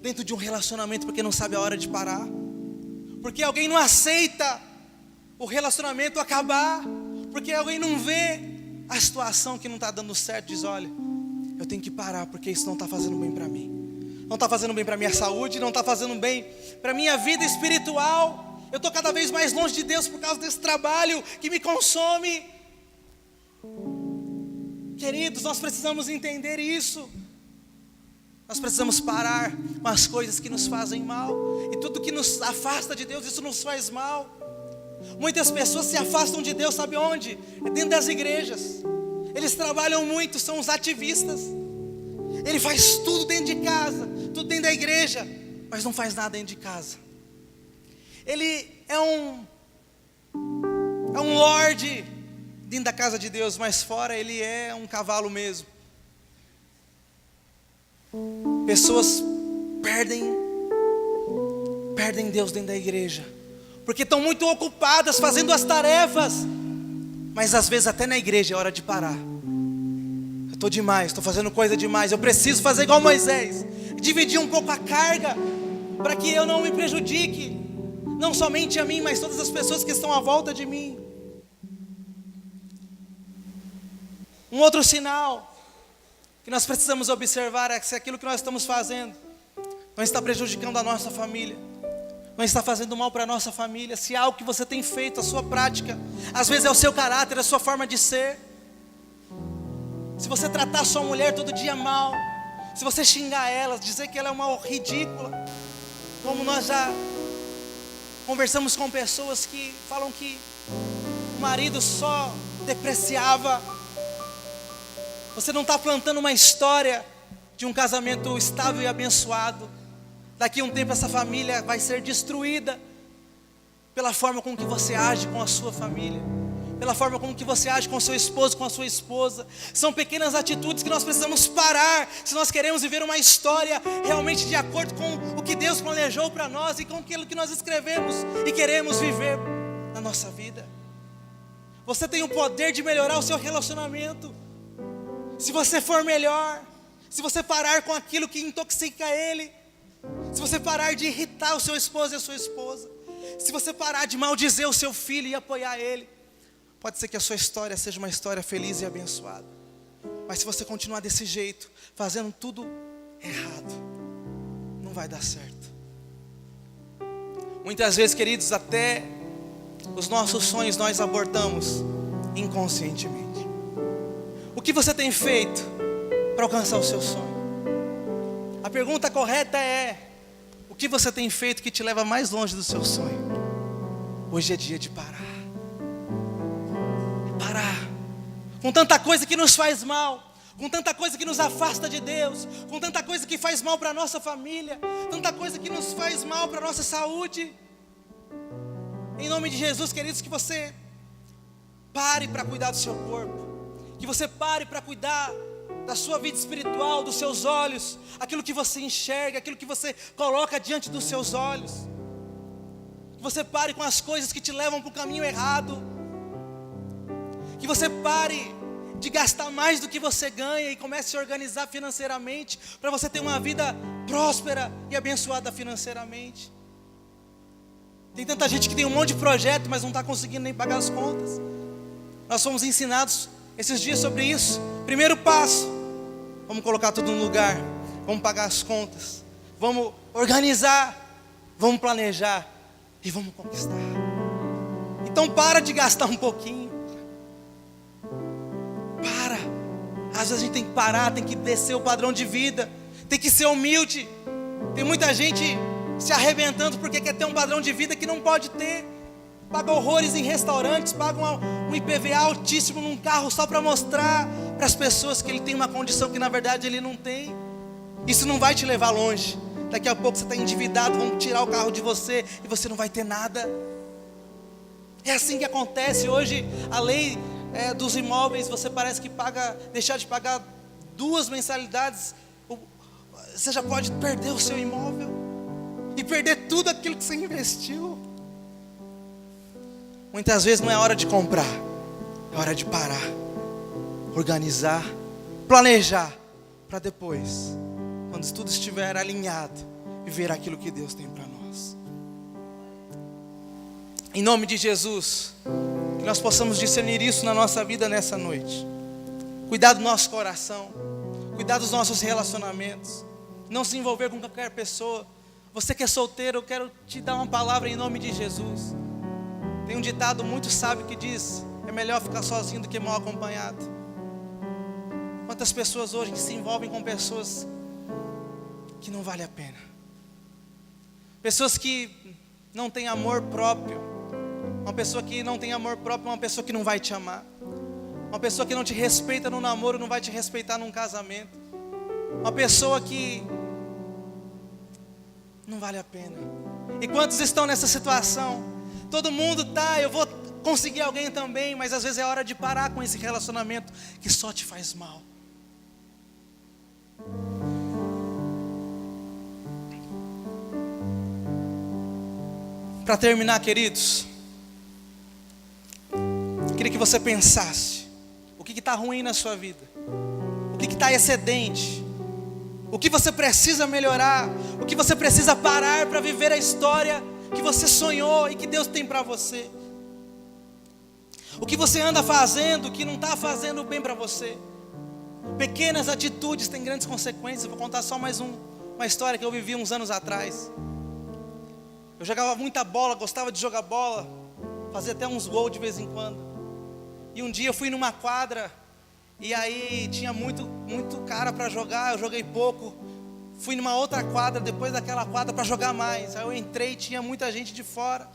dentro de um relacionamento porque não sabe a hora de parar, porque alguém não aceita o relacionamento acabar, porque alguém não vê a situação que não está dando certo, diz: olha, eu tenho que parar porque isso não está fazendo bem para mim, não está fazendo bem para a minha saúde, não está fazendo bem para a minha vida espiritual. Eu estou cada vez mais longe de Deus por causa desse trabalho que me consome. Queridos, nós precisamos entender isso. Nós precisamos parar com as coisas que nos fazem mal. E tudo que nos afasta de Deus, isso nos faz mal. Muitas pessoas se afastam de Deus, sabe onde? É dentro das igrejas. Eles trabalham muito, são os ativistas. Ele faz tudo dentro de casa, tudo dentro da igreja, mas não faz nada dentro de casa. Ele é um lorde dentro da casa de Deus, mas fora ele é um cavalo mesmo. Pessoas perdem Deus dentro da igreja, porque estão muito ocupadas fazendo as tarefas, mas às vezes até na igreja é hora de parar. Eu estou demais, estou fazendo coisa demais, eu preciso fazer igual Moisés, dividir um pouco a carga, para que eu não me prejudique, não somente a mim, mas todas as pessoas que estão à volta de mim. Um outro sinal que nós precisamos observar é se aquilo que nós estamos fazendo não está prejudicando a nossa família, não está fazendo mal para a nossa família. Se algo que você tem feito, a sua prática, às vezes é o seu caráter, a sua forma de ser. Se você tratar a sua mulher todo dia mal, se você xingar ela, dizer que ela é uma ridícula, como nós já conversamos com pessoas que falam que o marido só depreciava. Você não está plantando uma história de um casamento estável e abençoado. Daqui a um tempo essa família vai ser destruída pela forma com que você age com a sua família, pela forma com que você age com o seu esposo, com a sua esposa. São pequenas atitudes que nós precisamos parar, se nós queremos viver uma história realmente de acordo com o que Deus planejou para nós e com aquilo que nós escrevemos e queremos viver na nossa vida. Você tem o poder de melhorar o seu relacionamento, se você for melhor, se você parar com aquilo que intoxica ele, se você parar de irritar o seu esposo e a sua esposa, se você parar de maldizer o seu filho e apoiar ele, pode ser que a sua história seja uma história feliz e abençoada. Mas se você continuar desse jeito, fazendo tudo errado, não vai dar certo. Muitas vezes, queridos, até os nossos sonhos nós abortamos inconscientemente. O que você tem feito para alcançar o seu sonho? A pergunta correta é: o que você tem feito que te leva mais longe do seu sonho? Hoje é dia de parar. Com tanta coisa que nos faz mal, com tanta coisa que nos afasta de Deus, com tanta coisa que faz mal para a nossa família, tanta coisa que nos faz mal para a nossa saúde. Em nome de Jesus, queridos, que você pare para cuidar do seu corpo, que você pare para cuidar da sua vida espiritual, dos seus olhos, aquilo que você enxerga, aquilo que você coloca diante dos seus olhos. Que você pare com as coisas que te levam para o caminho errado. Que você pare de gastar mais do que você ganha e comece a se organizar financeiramente, para você ter uma vida próspera e abençoada financeiramente. Tem tanta gente que tem um monte de projeto, mas não está conseguindo nem pagar as contas. Nós fomos ensinados esses dias sobre isso. Primeiro passo: vamos colocar tudo no lugar, vamos pagar as contas, vamos organizar, vamos planejar e vamos conquistar. Então para de gastar um pouquinho. Às vezes a gente tem que parar, tem que descer o padrão de vida, tem que ser humilde. Tem muita gente se arrebentando porque quer ter um padrão de vida que não pode ter. paga horrores em restaurantes, paga um IPVA altíssimo num carro só para mostrar para as pessoas que ele tem uma condição que na verdade ele não tem. Isso não vai te levar longe. Daqui a pouco você está endividado, vão tirar o carro de você e você não vai ter nada. É assim que acontece hoje. A lei dos imóveis, você parece que deixar de pagar 2 mensalidades, você já pode perder o seu imóvel e perder tudo aquilo que você investiu. Muitas vezes não é hora de comprar, é hora de parar, organizar, planejar, para depois, quando tudo estiver alinhado, viver aquilo que Deus tem para nós. Em nome de Jesus, que nós possamos discernir isso na nossa vida nessa noite. Cuidar do nosso coração, cuidar dos nossos relacionamentos, não se envolver com qualquer pessoa. Você que é solteiro, eu quero te dar uma palavra em nome de Jesus. Tem um ditado muito sábio que diz: é melhor ficar sozinho do que mal acompanhado. Quantas pessoas hoje se envolvem com pessoas que não vale a pena, pessoas que não têm amor próprio. Uma pessoa que não tem amor próprio é uma pessoa que não vai te amar. Uma pessoa que não te respeita no namoro não vai te respeitar num casamento. Uma pessoa que não vale a pena. E quantos estão nessa situação? Todo mundo tá, eu vou conseguir alguém também, mas às vezes é hora de parar com esse relacionamento que só te faz mal. Para terminar, queridos, eu queria que você pensasse: o que está ruim na sua vida? O que está excedente? O que você precisa melhorar? O que você precisa parar para viver a história que você sonhou e que Deus tem para você? O que você anda fazendo que não está fazendo bem para você? Pequenas atitudes têm grandes consequências. Eu vou contar só mais uma história que eu vivi uns anos atrás. Eu jogava muita bola, gostava de jogar bola, fazia até uns gols de vez em quando. E um dia eu fui numa quadra, e aí tinha muito cara para jogar, eu joguei pouco. Fui numa outra quadra, depois daquela quadra, para jogar mais. Aí eu entrei, tinha muita gente de fora.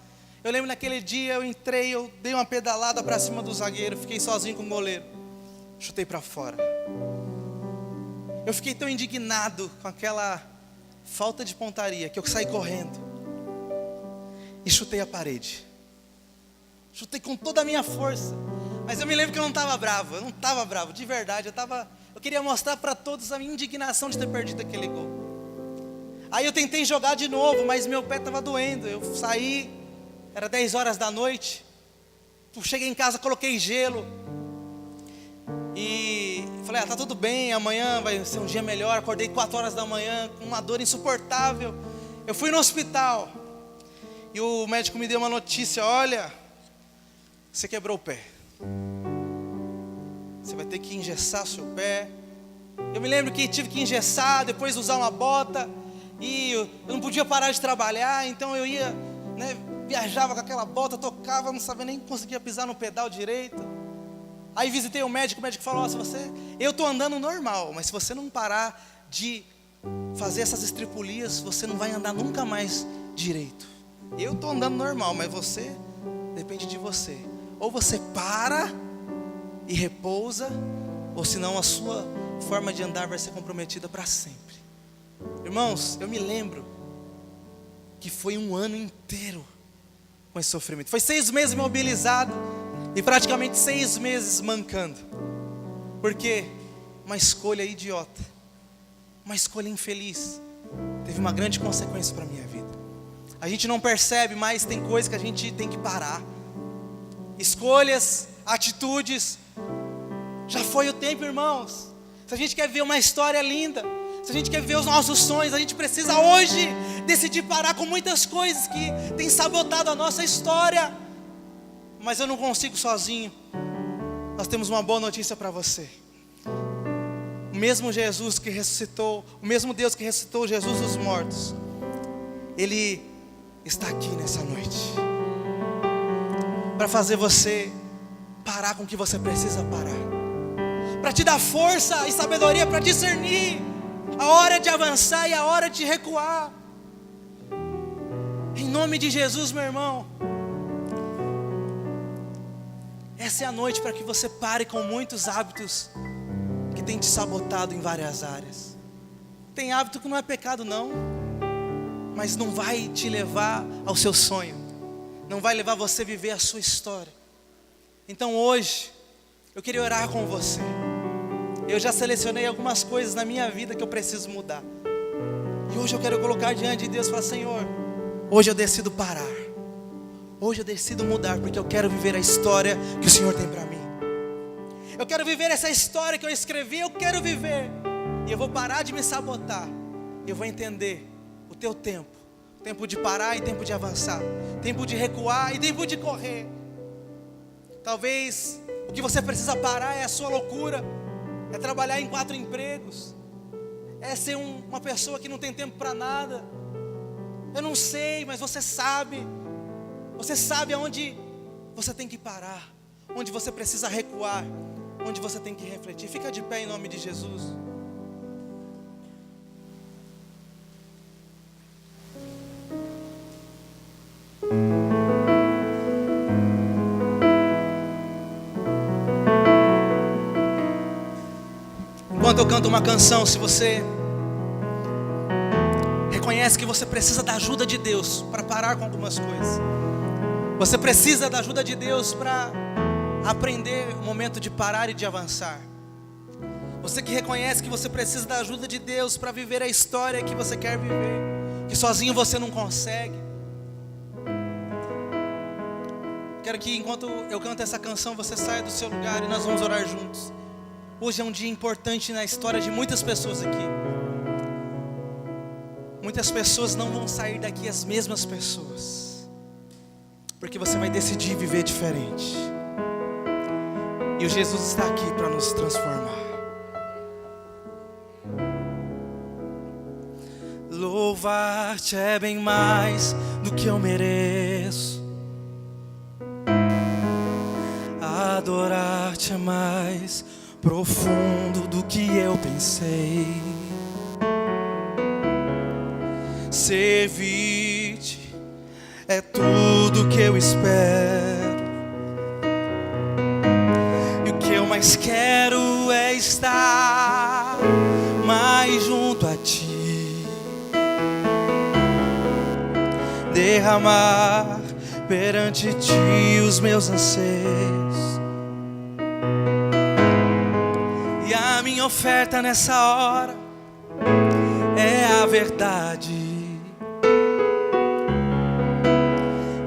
Eu lembro naquele dia, eu entrei, eu dei uma pedalada para cima do zagueiro, fiquei sozinho com o goleiro, chutei para fora. Eu fiquei tão indignado com aquela falta de pontaria, que eu saí correndo e chutei a parede. Chutei com toda a minha força. Mas eu me lembro que eu não estava bravo, de verdade. Eu queria mostrar para todos a minha indignação de ter perdido aquele gol. Aí eu tentei jogar de novo, mas meu pé estava doendo. Eu saí, era 10 horas da noite. Cheguei em casa, coloquei gelo. E falei, tá tudo bem, amanhã vai ser um dia melhor. Acordei 4 horas da manhã, com uma dor insuportável. Eu fui no hospital. E o médico me deu uma notícia: olha, você quebrou o pé. Você vai ter que engessar seu pé. Eu me lembro que tive que engessar, depois usar uma bota. E eu não podia parar de trabalhar, então eu ia, viajava com aquela bota, tocava, não sabia nem conseguia pisar no pedal direito. Aí visitei o médico falou: eu estou andando normal, mas se você não parar de fazer essas estripulias, você não vai andar nunca mais direito. Eu estou andando normal, mas depende de você. Ou você para e repousa, ou senão a sua forma de andar vai ser comprometida para sempre. Irmãos, eu me lembro que foi um ano inteiro com esse sofrimento. Foi 6 meses imobilizado e praticamente 6 meses mancando. Porque uma escolha idiota, uma escolha infeliz, teve uma grande consequência para a minha vida. A gente não percebe, mas tem coisas que a gente tem que parar. Escolhas, atitudes. Já foi o tempo, irmãos. Se a gente quer ver uma história linda, se a gente quer ver os nossos sonhos, a gente precisa hoje decidir parar com muitas coisas que têm sabotado a nossa história. Mas eu não consigo sozinho. Nós temos uma boa notícia para você. O mesmo Jesus que ressuscitou, o mesmo Deus que ressuscitou Jesus dos mortos, Ele está aqui nessa noite para fazer você parar com o que você precisa parar, para te dar força e sabedoria para discernir a hora de avançar e a hora de recuar. Em nome de Jesus, meu irmão, Essa é a noite para que você pare com muitos hábitos que tem te sabotado em várias áreas. Tem hábito que não é pecado não, mas não vai te levar ao seu sonho, não vai levar você a viver a sua história. Então hoje, eu queria orar com você. Eu já selecionei algumas coisas na minha vida que eu preciso mudar. E hoje eu quero colocar diante de Deus e falar: Senhor, hoje eu decido parar. Hoje eu decido mudar, porque eu quero viver a história que o Senhor tem para mim. Eu quero viver essa história que eu escrevi, eu quero viver. E eu vou parar de me sabotar. Eu vou entender o teu tempo. Tempo de parar e tempo de avançar. Tempo de recuar e tempo de correr. Talvez o que você precisa parar é a sua loucura. É trabalhar em 4 empregos. É ser uma pessoa que não tem tempo para nada. Eu não sei, mas você sabe. Você sabe aonde você tem que parar, onde você precisa recuar, onde você tem que refletir. Fica de pé em nome de Jesus. Enquanto eu canto uma canção, se você reconhece que você precisa da ajuda de Deus para parar com algumas coisas, você precisa da ajuda de Deus para aprender o momento de parar e de avançar. Você que reconhece que você precisa da ajuda de Deus para viver a história que você quer viver, que sozinho você não consegue. Quero que enquanto eu canto essa canção, você saia do seu lugar e nós vamos orar juntos. Hoje é um dia importante na história de muitas pessoas aqui. Muitas pessoas não vão sair daqui as mesmas pessoas, porque você vai decidir viver diferente. E o Jesus está aqui para nos transformar. Louvar-te é bem mais do que eu mereço. Adorar-te é mais profundo do que eu pensei. Servir-te é tudo que eu espero. E o que eu mais quero é estar mais junto a ti. Derramar perante ti os meus anseios. E a minha oferta nessa hora é a verdade.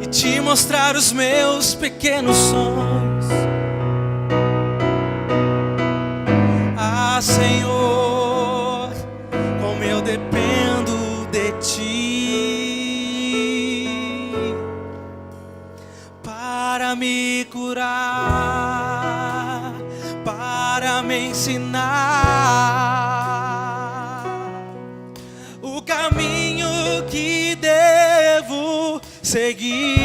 E te mostrar os meus pequenos sonhos. Ah, Senhor, como eu dependo de ti para me curar, para me ensinar o caminho que devo seguir.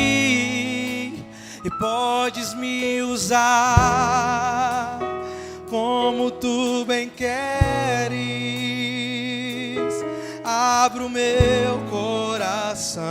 E podes me usar como tu bem queres. Abro meu coração